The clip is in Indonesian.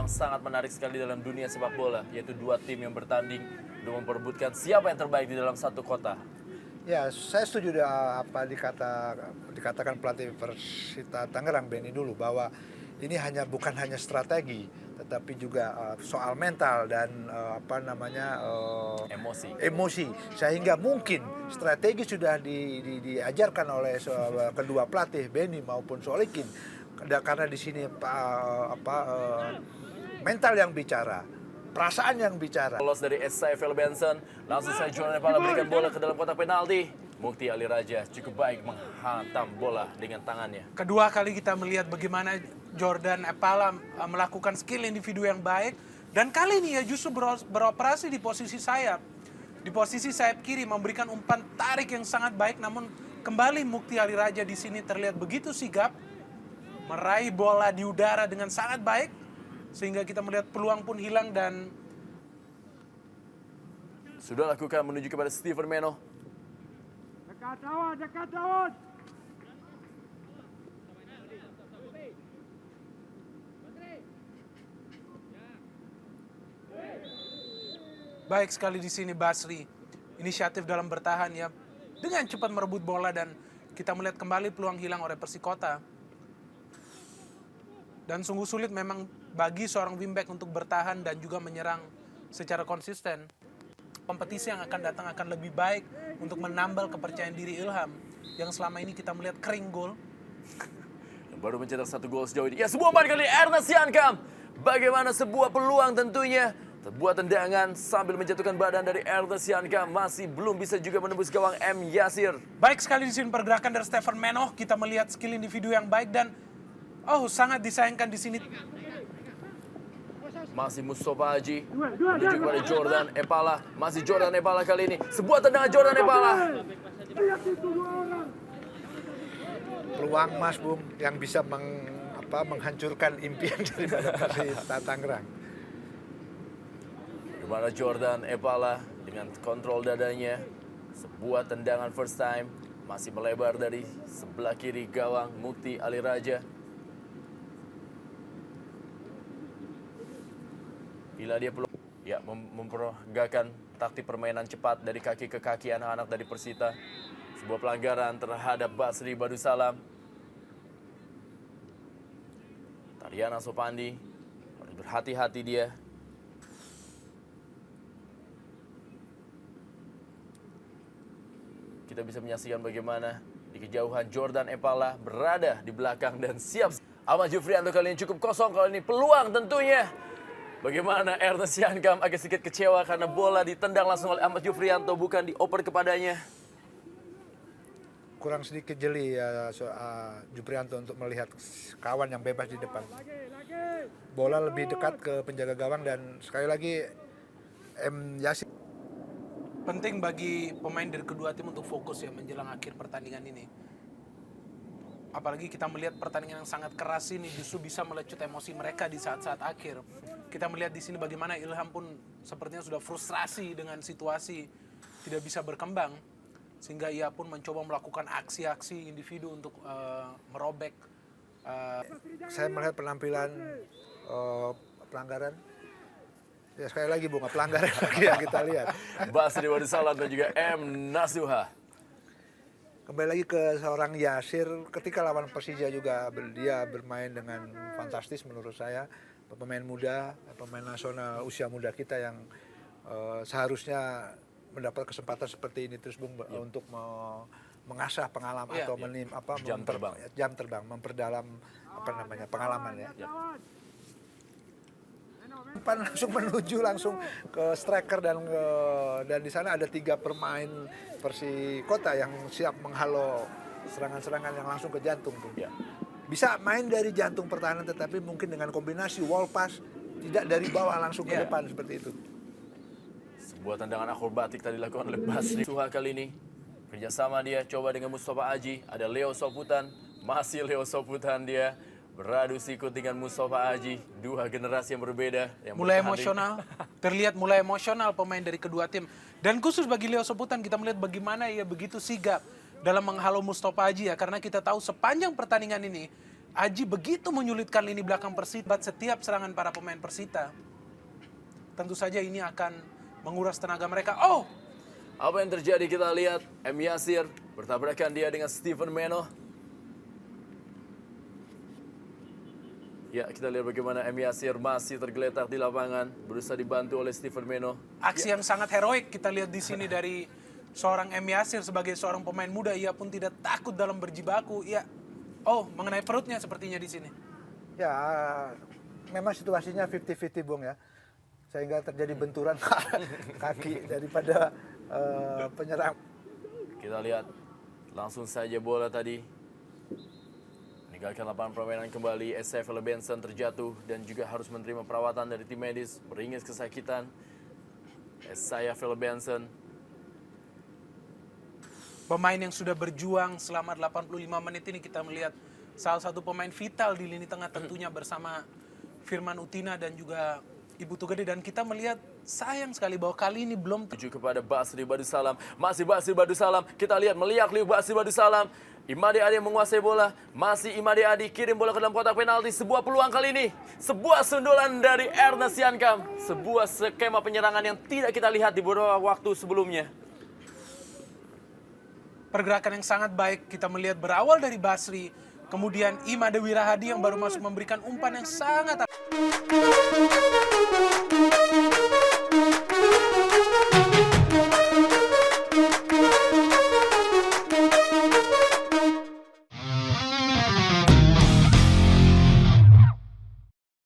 memang sangat menarik sekali dalam dunia sepak bola, yaitu dua tim yang bertanding untuk memperebutkan siapa yang terbaik di dalam satu kota. Ya, saya setuju apa dikatakan pelatih Persita Tangerang Benny dulu bahwa ini bukan hanya strategi, tetapi juga soal mental dan emosi. Sehingga mungkin strategi sudah diajarkan oleh kedua pelatih Benny maupun Solikin, karena di sini mental yang bicara. Perasaan yang bicara. Lolos dari SIFL Benson, langsung saja Jordan Epala berikan bola ke dalam kotak penalti. Mukti Ali Raja cukup baik menghantam bola dengan tangannya. Kedua kali kita melihat bagaimana Jordan Epala melakukan skill individu yang baik. Dan kali ini ya justru beroperasi di posisi sayap. Di posisi sayap kiri memberikan umpan tarik yang sangat baik. Namun kembali Mukti Ali Raja di sini terlihat begitu sigap. Meraih bola di udara dengan sangat baik. Sehingga kita melihat peluang pun hilang dan sudah lakukan menuju kepada Steven Meno. Dekat lawan. baik sekali di sini Basri. Inisiatif dalam bertahan ya dengan cepat merebut bola dan kita melihat kembali peluang hilang oleh Persikota. Dan sungguh sulit memang bagi seorang wingback untuk bertahan dan juga menyerang secara konsisten. Kompetisi yang akan datang akan lebih baik untuk menambal kepercayaan diri Ilham yang selama ini kita melihat kering gol. Baru mencetak satu gol sejauh ini. Ya, sebuah umpan kali Ernest Yankam. Bagaimana sebuah peluang tentunya. Sebuah tendangan sambil menjatuhkan badan dari Ernest Yankam. Masih belum bisa juga menembus gawang M. Yasir. Baik sekali di sini pergerakan dari Stefan Menoh. Kita melihat skill individu yang baik dan sangat disayangkan di sini. Masih Mustafa Haji menuju kepada Jordan Epala. Masih Jordan Epala kali ini. Sebuah tendangan Jordan Epala. Peluang Mas Bung yang bisa menghancurkan impian daripada Persita Tangerang. Bagaimana Jordan Epala dengan kontrol dadanya. Sebuah tendangan first time. Masih melebar dari sebelah kiri gawang Mukti Ali Raja. Bila dia perlu memperagakan taktik permainan cepat dari kaki ke kaki anak-anak dari Persita. Sebuah pelanggaran terhadap Basri Badusalam. Tariana Sopandi harus berhati-hati dia. Kita bisa menyaksikan bagaimana di kejauhan Jordan Epala berada di belakang dan siap. Ahmad Jufrianto kali ini cukup kosong, kali ini peluang tentunya. Bagaimana Ernest Yankam agak sedikit kecewa karena bola ditendang langsung oleh Ahmad Jufrianto, bukan dioper kepadanya. Kurang sedikit jeli ya Jufrianto untuk melihat kawan yang bebas di depan. Bola lebih dekat ke penjaga gawang dan sekali lagi M. Yasir. Penting bagi pemain dari kedua tim untuk fokus ya menjelang akhir pertandingan ini. Apalagi kita melihat pertandingan yang sangat keras ini justru bisa melecut emosi mereka di saat-saat akhir. Kita melihat di sini bagaimana Ilham pun sepertinya sudah frustrasi dengan situasi tidak bisa berkembang. Sehingga ia pun mencoba melakukan aksi-aksi individu untuk merobek. Saya melihat penampilan pelanggaran. Ya sekali lagi bunga pelanggaran lagi yang kita lihat. Basri Badusalam dan juga M. Nasuha. Kembali lagi ke seorang Yasir, ketika lawan Persija juga dia bermain dengan fantastis menurut saya. Pemain muda, pemain nasional usia muda kita yang seharusnya mendapat kesempatan seperti ini terus Bung untuk mengasah pengalaman atau jam terbang, memperdalam pengalaman ya. Langsung menuju langsung ke striker dan di sana ada 3 pemain Persikota yang siap menghalau serangan-serangan yang langsung ke jantung tuh. Ya. Bisa main dari jantung pertahanan tetapi mungkin dengan kombinasi wall pass tidak dari bawah langsung ke depan seperti itu. Sebuah tendangan akrobatik tadi dilakukan oleh Basri Suha kali ini. Kerjasama dia coba dengan Mustafa Aji, ada Leo Soputan, masih Leo Soputan dia. Beradu sikut dengan Mustafa Aji, 2 generasi yang berbeda. Yang mulai emosional, terlihat mulai emosional pemain dari kedua tim. Dan khusus bagi Leo Soputan kita melihat bagaimana ia begitu sigap dalam menghalau Mustafa Aji ya. Karena kita tahu sepanjang pertandingan ini, Aji begitu menyulitkan lini belakang Persita. Setiap serangan para pemain Persita, tentu saja ini akan menguras tenaga mereka. Oh, Apa yang terjadi kita lihat M. Yasir bertabrakan dia dengan Steven Meno. Ya, kita lihat bagaimana M. Yasir masih tergeletak di lapangan, berusaha dibantu oleh Steven Meno. aksi yang sangat heroik kita lihat di sini dari seorang M. Yasir sebagai seorang pemain muda. Ia pun tidak takut dalam berjibaku. Ya, oh, mengenai perutnya sepertinya di sini. Ya, memang situasinya 50-50 Bung ya. Sehingga terjadi benturan kaki daripada penyerang. Kita lihat langsung saja bola tadi meninggalkan lapangan permainan kembali. SF Benson terjatuh dan juga harus menerima perawatan dari tim medis, beringis kesakitan. Saya Benson, Pemain yang sudah berjuang selama 85 menit ini, kita melihat salah satu pemain vital di lini tengah tentunya bersama Firman Utina dan juga Ibu Tugede. Dan kita melihat sayang sekali bahwa kali ini belum tuju kepada Basri Badusalam. Masih Basri Badusalam. Kita lihat melihat Basri Badusalam. Imade Adi yang menguasai bola. Masih Imade Adi kirim bola ke dalam kotak penalti. Sebuah peluang kali ini. Sebuah sundulan dari Ernest Siankam. Sebuah skema penyerangan yang tidak kita lihat di beberapa waktu sebelumnya. pergerakan yang sangat baik. Kita melihat berawal dari Basri, kemudian Imade Wirahadi yang baru masuk memberikan umpan yang sangat